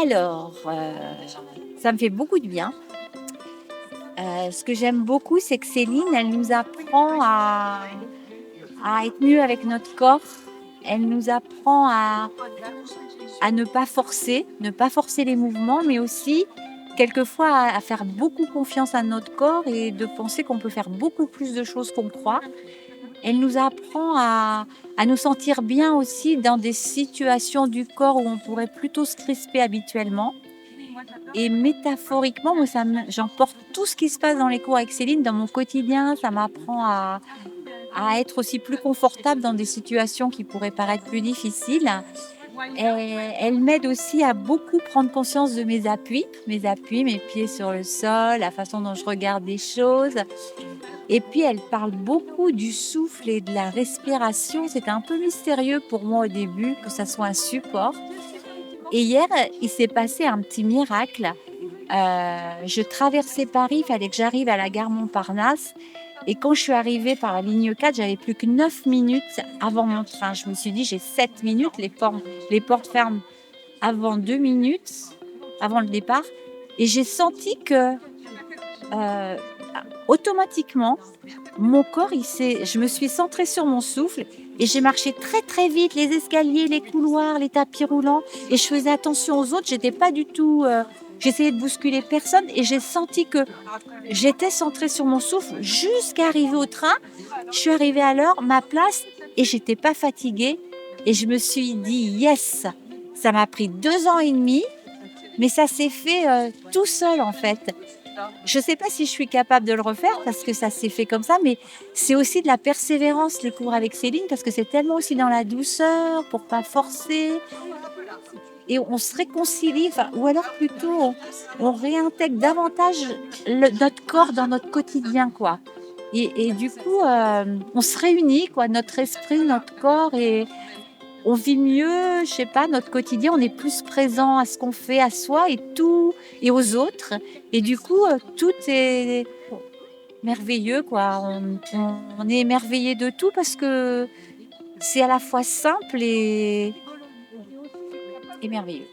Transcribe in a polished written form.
Alors, ça me fait beaucoup de bien. Ce que j'aime beaucoup, c'est que Céline, elle nous apprend à être mieux avec notre corps. Elle nous apprend à ne pas forcer les mouvements, mais aussi quelquefois à faire beaucoup confiance à notre corps et de penser qu'on peut faire beaucoup plus de choses qu'on croit. Elle nous apprend à nous sentir bien aussi dans des situations du corps où on pourrait plutôt se crisper habituellement. Et métaphoriquement, moi, j'emporte tout ce qui se passe dans les cours avec Céline dans mon quotidien. Ça m'apprend à être aussi plus confortable dans des situations qui pourraient paraître plus difficiles. Et elle m'aide aussi à beaucoup prendre conscience de mes pieds sur le sol, la façon dont je regarde les choses. Et puis, elle parle beaucoup du souffle et de la respiration. C'était un peu mystérieux pour moi au début que ça soit un support. Et hier, il s'est passé un petit miracle. Je traversais Paris, il fallait que j'arrive à la gare Montparnasse. Et quand je suis arrivée par la ligne 4, j'avais plus que 9 minutes avant mon train. Je me suis dit, j'ai 7 minutes, les portes ferment avant 2 minutes, avant le départ. Et j'ai senti que euh, automatiquement, mon corps, je me suis centrée sur mon souffle et j'ai marché très très vite, les escaliers, les couloirs, les tapis roulants, et je faisais attention aux autres. J'étais pas du tout, j'essayais de bousculer personne et j'ai senti que j'étais centrée sur mon souffle jusqu'à arriver au train. Je suis arrivée à l'heure, ma place, et j'étais pas fatiguée. Et je me suis dit yes. Ça m'a pris 2 ans et demi, mais ça s'est fait tout seul en fait. Je ne sais pas si je suis capable de le refaire parce que ça s'est fait comme ça, mais c'est aussi de la persévérance, le cours avec Céline, parce que c'est tellement aussi dans la douceur, pour pas forcer. Et on se réconcilie, ou alors plutôt on réintègre davantage notre corps dans notre quotidien, quoi. Et du coup, on se réunit, quoi, notre esprit, notre corps, et on vit mieux, je sais pas, notre quotidien, on est plus présent à ce qu'on fait, à soi et aux autres. Et du coup, tout est merveilleux, quoi. On est émerveillé de tout parce que c'est à la fois simple et merveilleux.